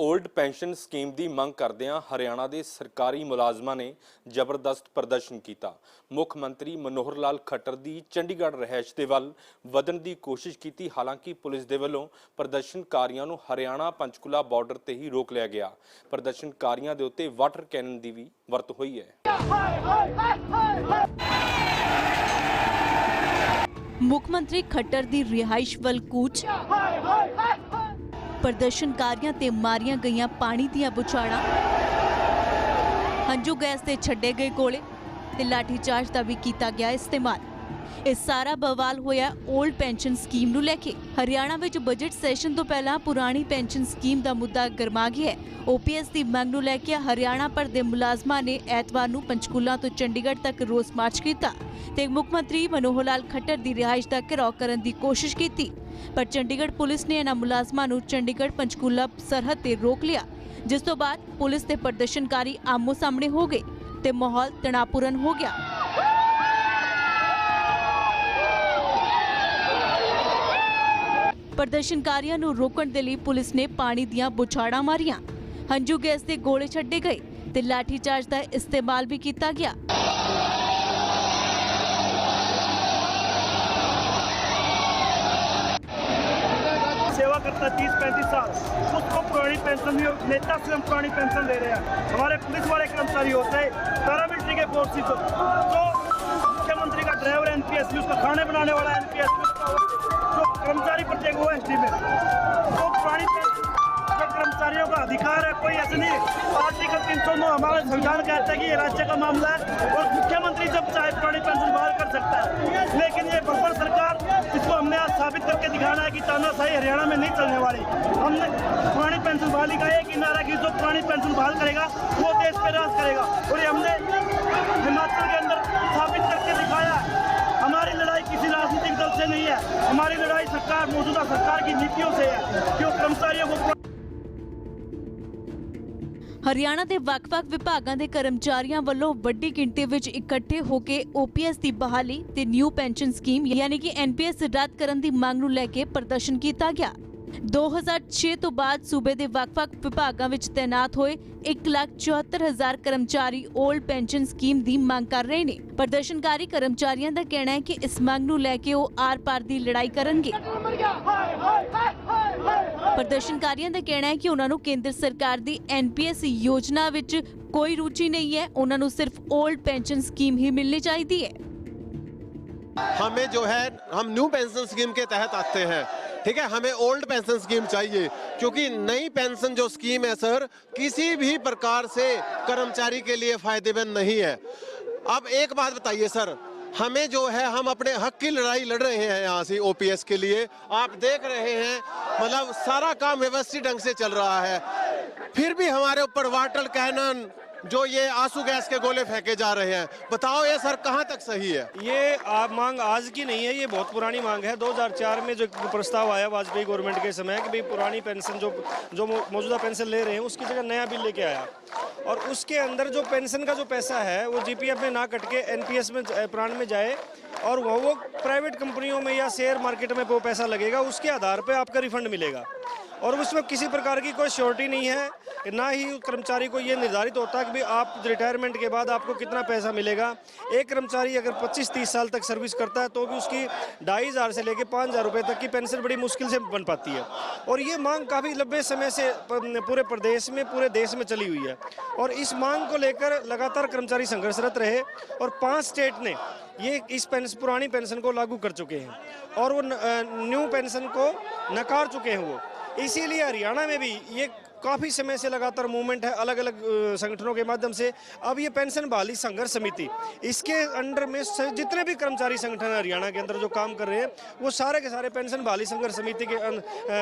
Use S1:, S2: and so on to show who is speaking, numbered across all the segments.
S1: Old pension scheme की मंग करदियां हरियाणा के सरकारी मुलाजमां ने जबरदस्त प्रदर्शन किया। मुख मंत्री मनोहर लाल खट्टर की चंडीगढ़ रहायश के वल वधन की कोशिश की, हालांकि पुलिस के वलों प्रदर्शनकारियों को हरियाणा पंचकुला बॉर्डर ते ही रोक लिया गया। प्रदर्शनकारियों के उत्ते वाटर कैनन की भी वरत हुई है।
S2: मुख मंत्री खट्टर की रिहाइश वल कूच, प्रदर्शनकारियों ते मारियां गईयां पानी दियां बुछाड़ां, हंजू गैस ते छड्डे गए गोले ते लाठीचार्ज का भी किया गया इस्तेमाल। इस सारा बवाल होया ओल्ड पेंशन स्कीम नूं लैके। हरियाणा विच बजट सैशन तो पहला पुरानी पेंशन स्कीम का मुद्दा गरमा गया है। OPS की मंग नूं लैके हरियाणा भर दे मुलाजमां ने ऐतवार नूं पंचकूला तो चंडीगढ़ तक रोस मार्च किया ते मुख मंत्री मनोहर लाल खट्टर की रिहाइश का घेराव करने की कोशिश की, पर चंडीगढ़ पुलिस ने इन्हां मुलाजमां नूं चंडीगढ़ पंचकूला सरहद ते रोक लिया, जिस तो बाद पुलिस ते प्रदर्शनकारी आमो सामने हो गए ते माहौल तनावपूर्ण हो गया। प्रदर्शनकारियों नूं रोकण दे लई पुलिस ने पानी दियां बुछाड़ां मारियां, हंजू गैस के गोले छड्डे गए ते लाठीचार्ज का इस्तेमाल भी किया गया।
S3: सेवा करता 30-35 साल, उसको पुरानी पेंशन नहीं, नेता से हम पुरानी पेंशन दे रहे हैं। हमारे पुलिस वाले कर्मचारी होते हैं, पैरामिलिट्री के फोर्सेस, तो मुख्यमंत्री का ड्राइवर NPS, उसका खाने बनाने वाला NPS, जो कर्मचारी प्रत्येक वो ST में, तो पुरानी पेंशन कर्मचारियों का अधिकार है, कोई ऐसे नहीं। आर्टिकल 309 हमारा संविधान कहता है कि ये राज्य का मामला है और मुख्यमंत्री जब चाहे पुरानी पेंशन बहाल कर सकता है, लेकिन ये बब्बर सरकार, इसको हमने आज साबित करके दिखाना है कि तानाशाही हरियाणा में नहीं चलने वाली। हमने पुरानी पेंशन बहाली का एक ही नारा कि जो पुरानी पेंशन बहाल करेगा वो देश पे राज करेगा, और ये हमने हिमाचल के अंदर साबित करके दिखाया। हमारी लड़ाई किसी राजनीतिक दल से नहीं है, हमारी लड़ाई सरकार, मौजूदा सरकार की नीतियों से है, जो कर्मचारियों को।
S2: हरियाणा के ਵੱਖ-ਵੱਖ विभागों के कर्मचारियों वालों वड्डी गिणती विच इकट्ठे होकर OPS की बहाली ते न्यू पेंशन स्कीम यानी कि NPS रद्द करने की मांग नूं लैके प्रदर्शन किया गया। 2006 तो बाद सूबे के ਵੱਖ-ਵੱਖ विभागों में तैनात होए 1,74,000 कर्मचारी ओल्ड पेंशन स्कीम की मांग कर रहे हैं। प्रदर्शनकारी कर्मचारियों का कहना है कि इस मांग नूं लैके वो आर पार की लड़ाई करेंगे। प्रदर्शनकारियों का कहना है कि उन्होंने केंद्र सरकार की NPS योजना विच कोई रुचि नहीं है, उन्होंने सिर्फ ओल्ड पेंशन स्कीम ही मिलनी चाहिए है।
S4: हमें जो है, हम न्यू पेंशन स्कीम के तहत आते हैं, ठीक है, हमें ओल्ड पेंशन स्कीम चाहिए, क्योंकि नई पेंशन जो स्कीम है सर, किसी भी प्रकार से कर्मचारी के लिए फायदेमंद नहीं है। अब एक बात बताइए सर, हमें जो है, हम अपने हक की लड़ाई लड़ रहे हैं यहाँ से OPS के लिए, आप देख रहे हैं, मतलब सारा काम व्यवस्थित ढंग से चल रहा है, फिर भी हमारे ऊपर वाटर कैनन, जो ये आंसू गैस के गोले फेंके जा रहे हैं। बताओ ये सर कहाँ तक सही है?
S3: ये मांग आज की नहीं है, ये बहुत पुरानी मांग है। 2004 में जो प्रस्ताव आया वाजपेयी गवर्नमेंट के समय कि भाई पुरानी पेंशन जो मौजूदा पेंशन ले रहे हैं उसकी जगह नया बिल लेके आया, और उसके अंदर जो पेंशन का जो पैसा है वो GPF में ना कट के NPS में प्राण में जाए, और वो प्राइवेट कंपनियों में या शेयर मार्केट में वो पैसा लगेगा, उसके आधार पर आपका रिफंड मिलेगा, और उसमें किसी प्रकार की कोई श्योरिटी नहीं है, ना ही कर्मचारी को ये निर्धारित होता है कि भाई आप रिटायरमेंट के बाद आपको कितना पैसा मिलेगा। एक कर्मचारी अगर 25-30 साल तक सर्विस करता है तो भी उसकी 2,500 से लेकर 5,000 रुपये तक की पेंशन बड़ी मुश्किल से बन पाती है, और ये मांग काफ़ी लंबे समय से पूरे प्रदेश में, पूरे देश में चली हुई है, और इस मांग को लेकर लगातार कर्मचारी संघर्षरत रहे, और 5 स्टेट ने ये इस पुरानी पेंशन को लागू कर चुके हैं, और वो न्यू पेंशन को नकार चुके हैं वो। इसीलिए हरियाणा में भी ये काफ़ी समय से लगातार मूवमेंट है, अलग अलग संगठनों के माध्यम से। अब ये पेंशन बहाली संघर्ष समिति, इसके अंडर में जितने भी कर्मचारी संगठन हरियाणा के अंदर जो काम कर रहे हैं, वो सारे के सारे पेंशन बहाली संघर्ष समिति के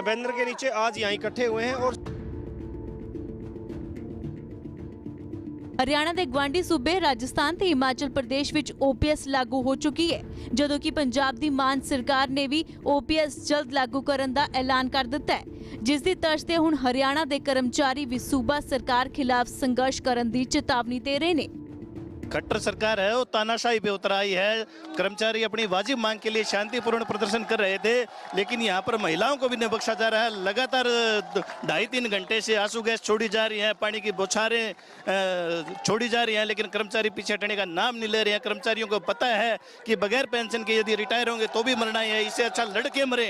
S3: बैनर के नीचे आज यहाँ इकट्ठे हुए हैं। और
S2: हरियाणा के गवांढी सूबे राजस्थान ते हिमाचल प्रदेश विच OPS लागू हो चुकी है, जदों कि पंजाब दी मान सरकार ने भी OPS जल्द लागू करने का ऐलान कर दिता है, जिस दी तर्ज ते हुण हरियाणा के कर्मचारी भी सूबा सरकार खिलाफ संघर्ष करने की चेतावनी दे रहे हैं।
S5: खट्टर सरकार है वो तानाशाही पे उतर आई है। कर्मचारी अपनी वाजिब मांग के लिए शांतिपूर्ण प्रदर्शन कर रहे थे, लेकिन यहाँ पर महिलाओं को भी नहीं बख्शा जा रहा है। लगातार 2.5-3 घंटे से आंसू गैस छोड़ी जा रही है, पानी की बौछारें छोड़ी जा रही हैं, लेकिन कर्मचारी पीछे हटने का नाम नहीं ले रहे हैं। कर्मचारियों को पता है कि बगैर पेंशन के यदि रिटायर होंगे तो भी मरना ही है, इससे अच्छा लड़के मरे।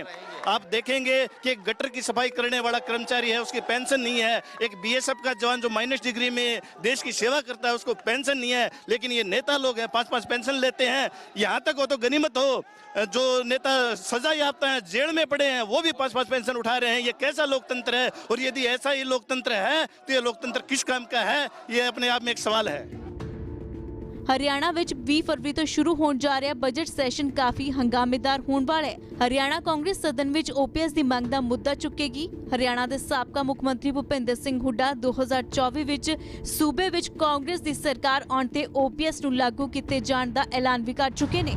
S5: आप देखेंगे कि एक गटर की सफाई करने वाला कर्मचारी है, उसकी पेंशन नहीं है। एक बीएसएफ का जवान जो माइनस डिग्री में देश की सेवा करता है, उसको पेंशन नहीं है। लेकिन ये नेता लोग हैं 5-5 पेंशन लेते हैं। यहाँ तक हो तो गनीमत हो, जो नेता सजा याफ्ता है, जेल में पड़े हैं, वो भी 5-5 पेंशन उठा रहे हैं। ये कैसा लोकतंत्र है? और यदि ऐसा ही लोकतंत्र है तो ये लोकतंत्र किस काम का है? ये अपने आप में एक सवाल है।
S2: ਹਰਿਆਣਾ ਵਿੱਚ 20 ਫਰਵਰੀ ਤੋਂ ਸ਼ੁਰੂ ਹੋਣ ਜਾ ਰਿਹਾ ਬਜਟ ਸੈਸ਼ਨ ਕਾਫੀ ਹੰਗਾਮੇਦਾਰ ਹੋਣ ਵਾਲਾ ਹੈ। ਹਰਿਆਣਾ ਕਾਂਗਰਸ ਸਦਨ ਵਿੱਚ ਓਪੀਐਸ ਦੀ ਮੰਗ ਦਾ ਮੁੱਦਾ ਚੁੱਕੇਗੀ। ਹਰਿਆਣਾ ਦੇ ਸਾਬਕਾ ਮੁੱਖ ਮੰਤਰੀ ਭੁਪਿੰਦਰ ਸਿੰਘ ਹੁੱਡਾ 2024 ਵਿੱਚ ਸੂਬੇ ਵਿੱਚ ਕਾਂਗਰਸ ਦੀ ਸਰਕਾਰ ਆਉਣ ਤੇ ਓਪੀਐਸ ਨੂੰ ਲਾਗੂ ਕੀਤੇ ਜਾਣ ਦਾ ਐਲਾਨ ਵੀ ਕਰ ਚੁੱਕੇ ਨੇ।